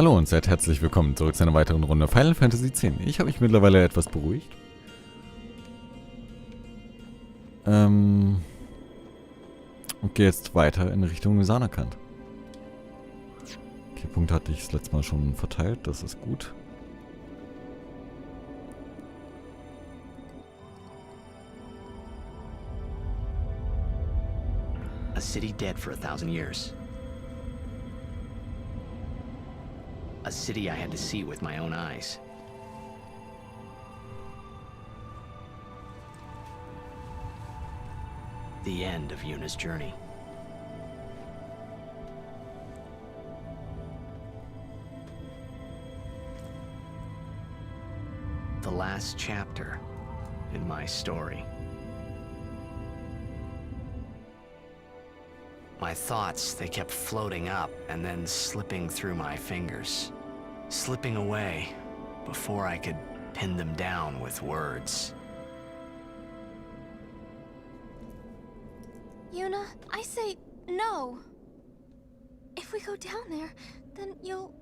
Hallo und seid herzlich willkommen zurück zu einer weiteren Runde Final Fantasy X. Ich habe mich mittlerweile etwas beruhigt. Und gehe jetzt weiter in Richtung Samarkand. Okay, Punkte hatte ich das letzte Mal schon verteilt, das ist gut. A city dead for 1,000 years. A city I had to see with my own eyes. The end of Yuna's journey. The last chapter in my story. My thoughts, they kept floating up and then slipping through my fingers. Slipping away before I could pin them down with words. Yuna, I say no. If we go down there, then you'll...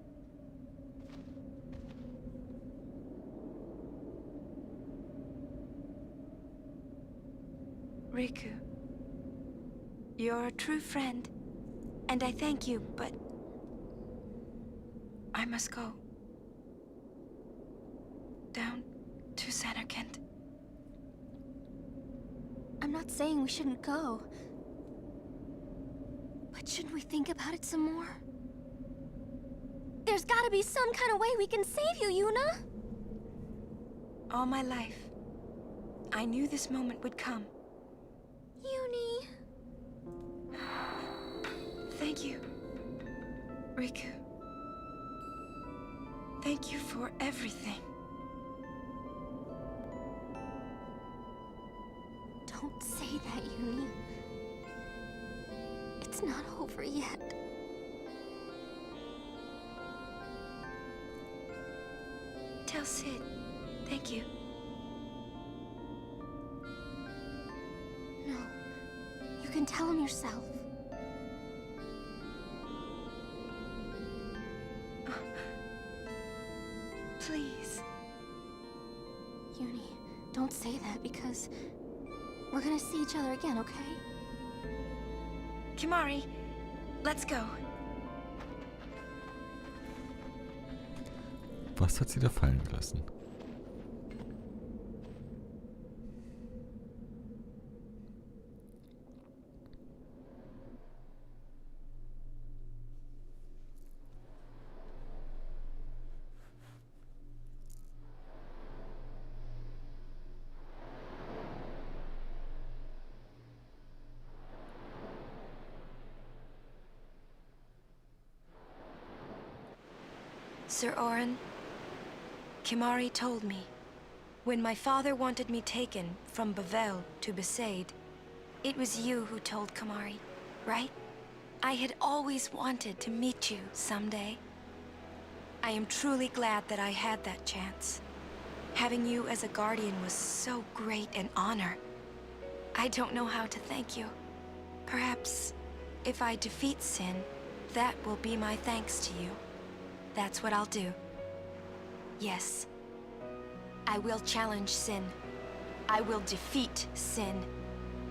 Riku, you're a true friend, and I thank you, but I must go. Down to Samarkand. I'm not saying we shouldn't go. But shouldn't we think about it some more? There's gotta be some kind of way we can save you, Yuna! All my life, I knew this moment would come. Yuni... Thank you, Riku. Thank you for everything. Don't say that, Yuni. It's not over yet. Tell Sid, thank you. No, you can tell him yourself. Please. Yuni, don't say that because we're gonna see each other again, okay? Kimari, let's go. Was hat sie da fallen gelassen? Sir Oren, Kimari told me, when my father wanted me taken from Bavel to Besaid, it was you who told Kimari, right? I had always wanted to meet you someday. I am truly glad that I had that chance. Having you as a guardian was so great an honor. I don't know how to thank you. Perhaps, if I defeat Sin, that will be my thanks to you. That's what I'll do. Yes. I will challenge Sin. I will defeat Sin.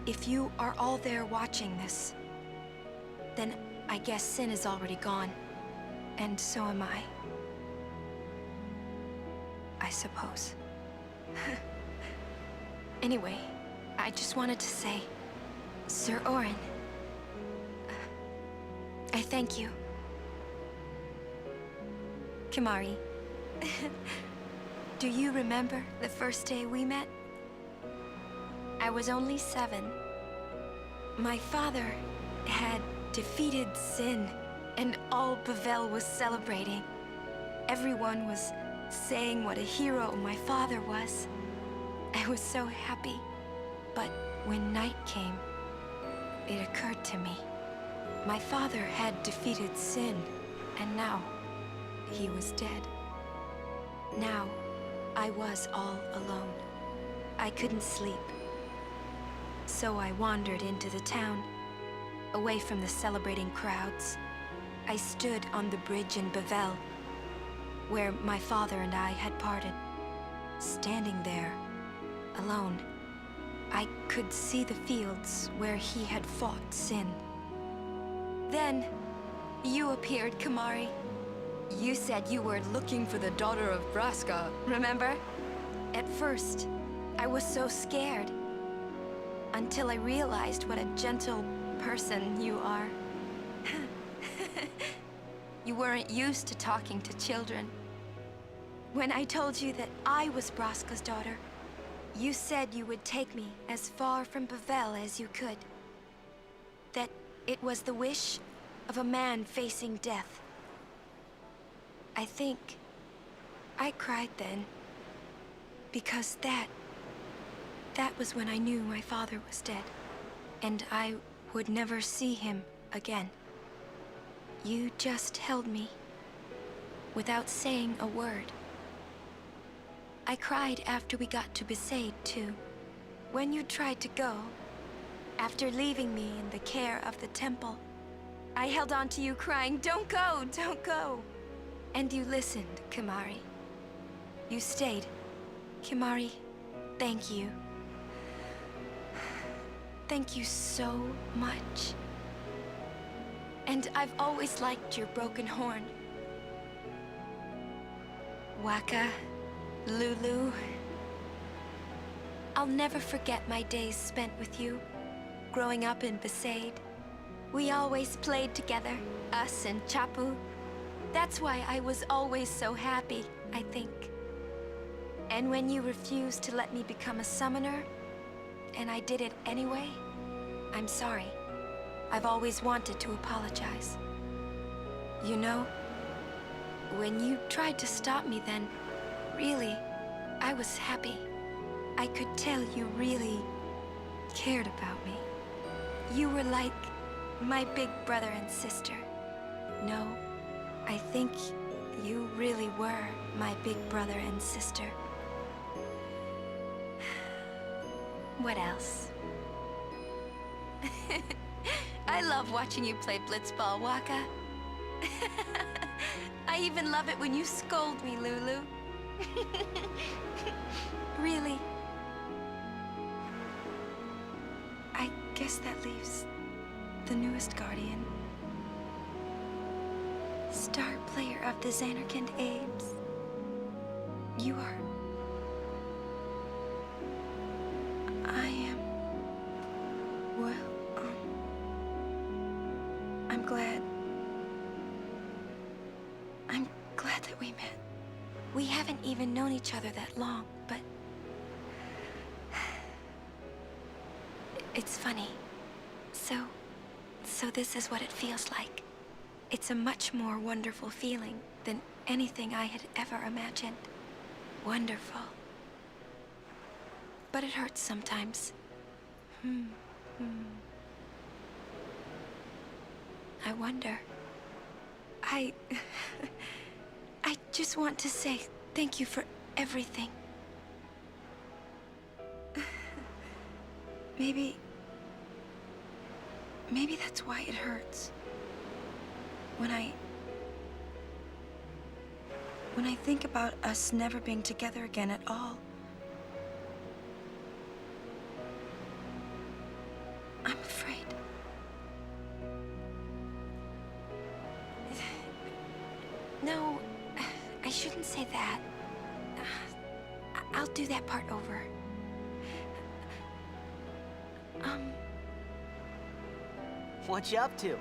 If you are all there watching this, then I guess Sin is already gone. And so am I. I suppose. Anyway, I just wanted to say, Sir Oren, I thank you. Kimari, do you remember the first day we met? I was only 7. My father had defeated Sin, and all Bavel was celebrating. Everyone was saying what a hero my father was. I was so happy. But when night came, it occurred to me. My father had defeated Sin, and now he was dead. Now, I was all alone. I couldn't sleep. So I wandered into the town, away from the celebrating crowds. I stood on the bridge in Bavel, where my father and I had parted. Standing there, alone, I could see the fields where he had fought sin. Then, you appeared, Kimahri. You said you were looking for the daughter of Braska, remember? At first, I was so scared. Until I realized what a gentle person you are. You weren't used to talking to children. When I told you that I was Braska's daughter, you said you would take me as far from Bavel as you could. That it was the wish of a man facing death. I think I cried then, because that was when I knew my father was dead, and I would never see him again. You just held me, without saying a word. I cried after we got to Besaid, too. When you tried to go, after leaving me in the care of the temple, I held on to you crying, "Don't go, don't go!" And you listened, Kimahri. You stayed. Kimahri, thank you. Thank you so much. And I've always liked your broken horn. Waka, Lulu. I'll never forget my days spent with you, growing up in Besaid. We always played together, us and Chapu. That's why I was always so happy, I think. And when you refused to let me become a summoner, and I did it anyway, I'm sorry. I've always wanted to apologize. You know, when you tried to stop me then, really, I was happy. I could tell you really cared about me. You were like my big brother and sister. No, I think you really were my big brother and sister. What else? I love watching you play blitzball, Waka. I even love it when you scold me, Lulu. Really. I guess that leaves the newest guardian. Star player of the Xanarkand Abes. You are... I am... Well, I'm glad. I'm glad that we met. We haven't even known each other that long, but... It's funny. So this is what it feels like. It's a much more wonderful feeling than anything I had ever imagined. Wonderful. But it hurts sometimes. I wonder. I just want to say thank you for everything. Maybe that's why it hurts. When I think about us never being together again at all, I'm afraid. No, I shouldn't say that. I'll do that part over. What you up to?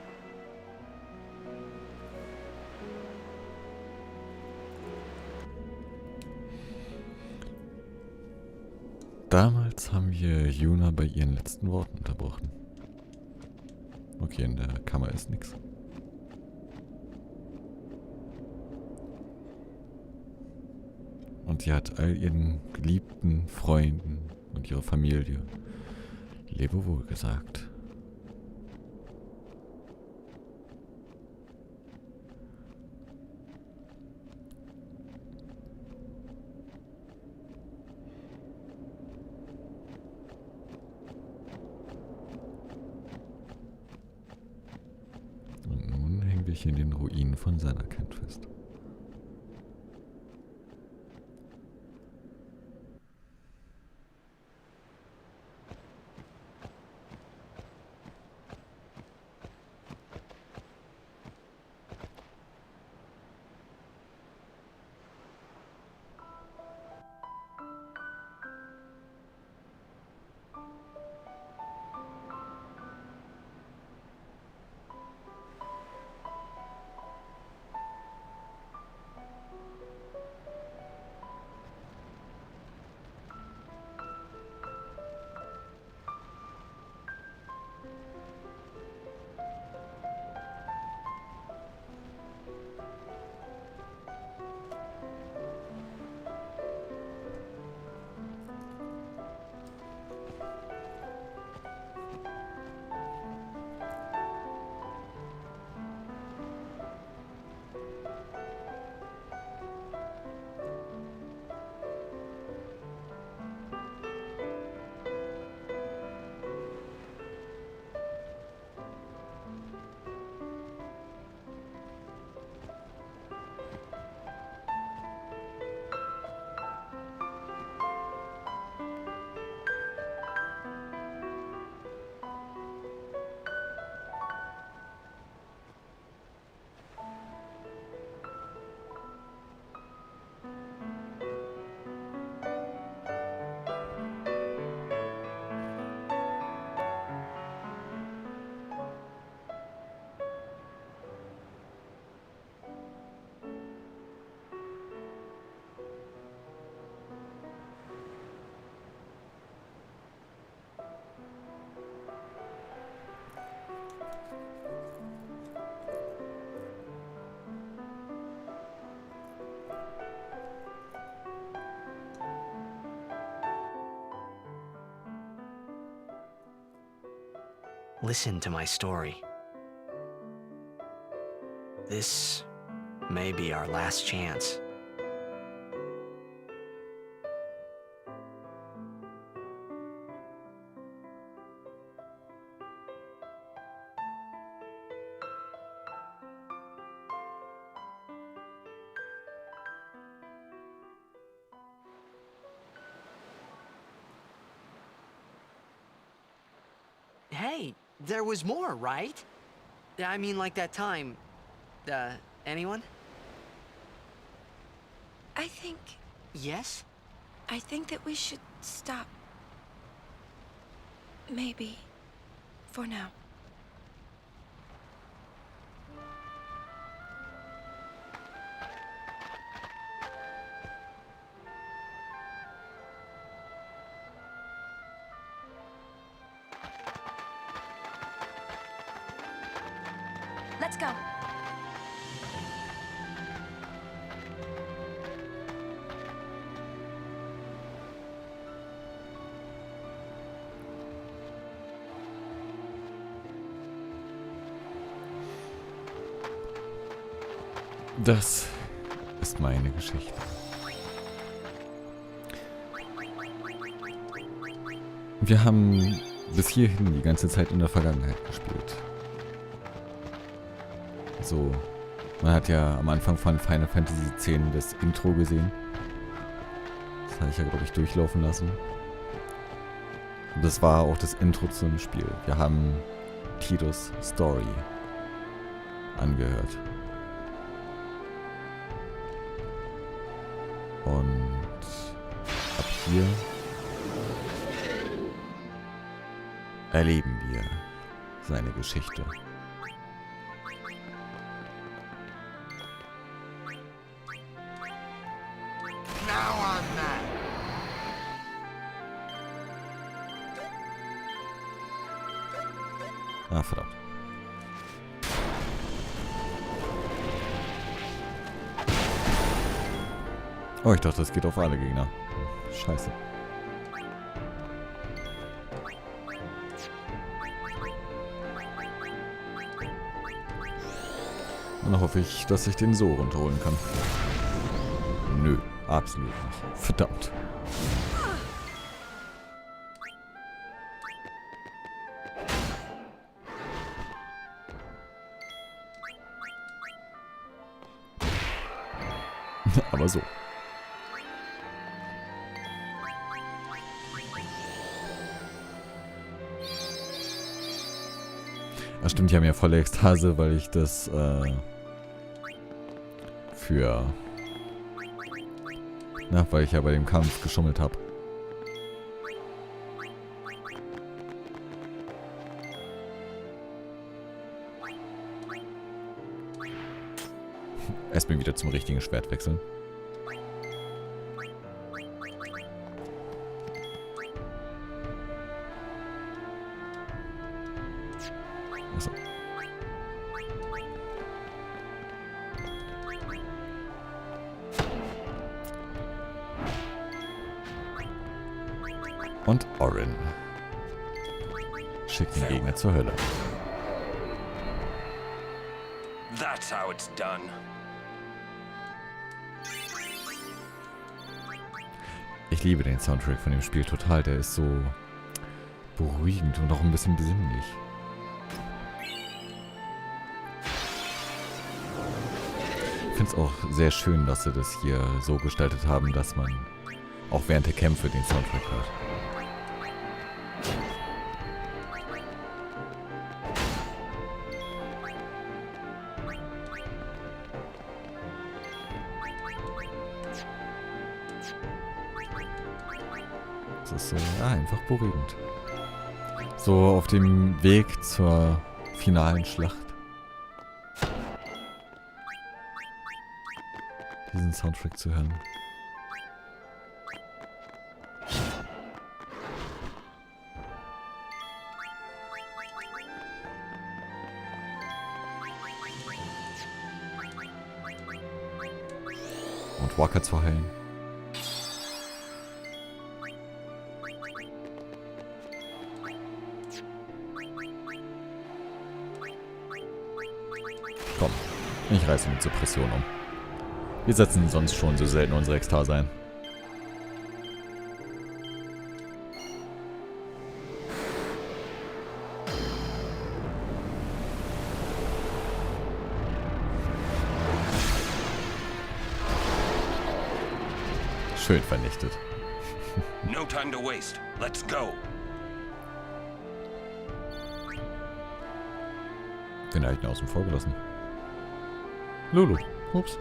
Damals haben wir Yuna bei ihren letzten Worten unterbrochen. Okay, in der Kammer ist nichts. Und sie hat all ihren geliebten Freunden und ihrer Familie Lebewohl gesagt. Und nun hängen wir hier in den Ruinen von Xanarkand fest. Listen to my story. This may be our last chance. Hey, there was more, right? I mean, like that time. Anyone? I think Yes? that we should stop. Maybe. For now. Let's go. Das ist meine Geschichte. Wir haben bis hierhin die ganze Zeit in der Vergangenheit gespielt. So, man hat ja am Anfang von Final Fantasy X das Intro gesehen. Das habe ich ja, glaube ich, durchlaufen lassen. Und das war auch das Intro zum Spiel. Wir haben Tidus Story angehört. Und ab hier erleben wir seine Geschichte. Ah, verdammt. Oh, ich dachte, das geht auf alle Gegner. Scheiße. Dann hoffe ich, dass ich den so runterholen kann. Nö, absolut nicht. Verdammt. Aber so. Das stimmt, ich habe mir volle Ekstase, weil ich das weil ich ja bei dem Kampf geschummelt habe. Erstmal wieder zum richtigen Schwert wechseln. Achso. Und Orin schickt den Gegner zur Hölle. That's how it's done. Ich liebe den Soundtrack von dem Spiel total. Der ist so beruhigend und auch ein bisschen besinnlich. Ich finde es auch sehr schön, dass sie das hier so gestaltet haben, dass man auch während der Kämpfe den Soundtrack hört. Das ist so einfach beruhigend. So auf dem Weg zur finalen Schlacht. Diesen Soundtrack zu hören. Und Walker zu heilen. Komm, ich reiße mit Suppression um. Wir setzen sonst schon so selten unsere Ekstase ein. Schön vernichtet. No time to waste. Let's go. Den alten außen vor gelassen. Lulu. Ups.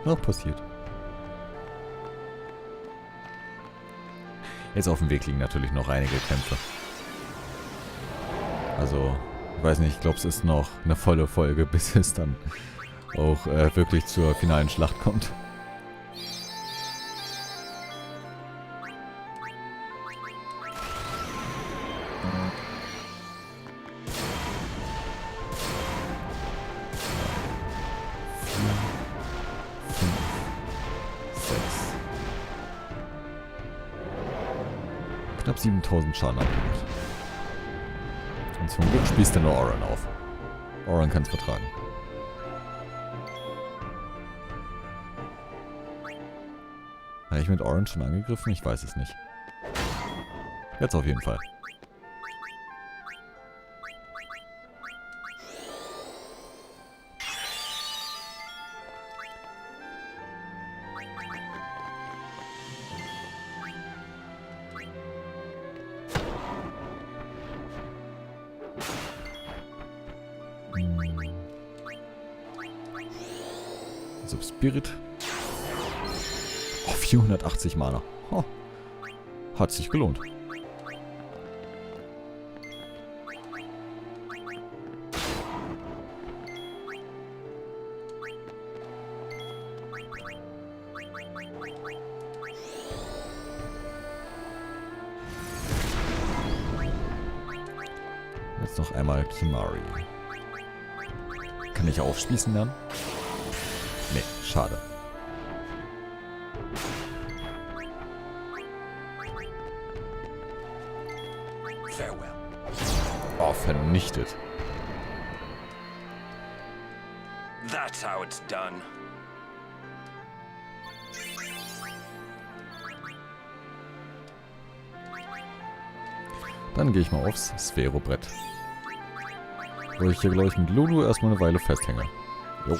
Noch passiert. Jetzt auf dem Weg liegen natürlich noch einige Kämpfe. Also, ich weiß nicht, ich glaube, es ist noch eine volle Folge, bis es dann auch wirklich zur finalen Schlacht kommt. Knapp 7000 Schaden abgemacht. Und zum Glück spießt er nur Oren auf. Oren kann es vertragen. Habe ich mit Oren schon angegriffen? Ich weiß es nicht. Jetzt auf jeden Fall. So, Spirit. Oh, 480 Mana. Oh. Hat sich gelohnt. Jetzt noch einmal Kimari. Kann ich aufspießen dann? Nee, schade. Farewell. Oh, vernichtet. That's how it's done. Dann gehe ich mal aufs Sphärobrett. Wo ich hier, glaube ich, mit Lulu erstmal eine Weile festhänge. Jo.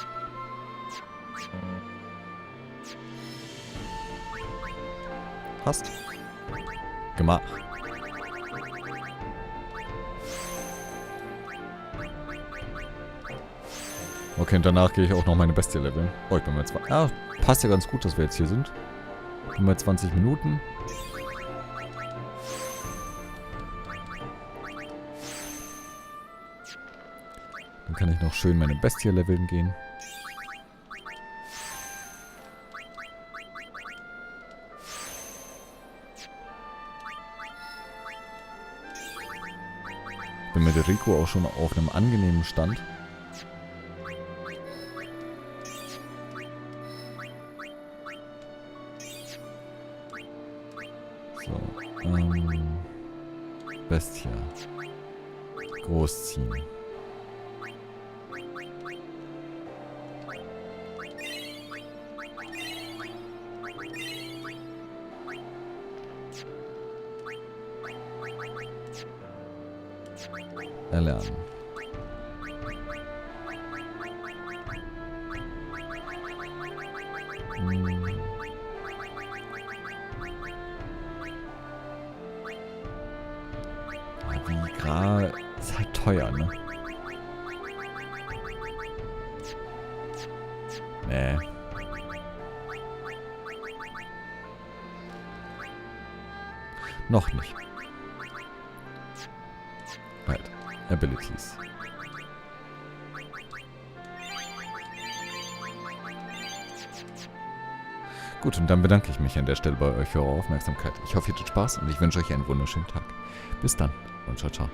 Passt. Gemacht. Okay, und danach gehe ich auch noch meine Bestie leveln. Oh, ich bin mal zwei. Ah, passt ja ganz gut, dass wir jetzt hier sind. Bin bei 20 Minuten. Dann kann ich noch schön meine Bestie leveln gehen. Bin mit Rico auch schon auf einem angenehmen Stand. So, Bestie. Großziehen. erlernen. Vigra ist halt teuer, ne? Nee. Noch nicht. Halt. Abilities. Gut, und dann bedanke ich mich an der Stelle bei euch für eure Aufmerksamkeit. Ich hoffe, ihr hattet Spaß und ich wünsche euch einen wunderschönen Tag. Bis dann und ciao, ciao.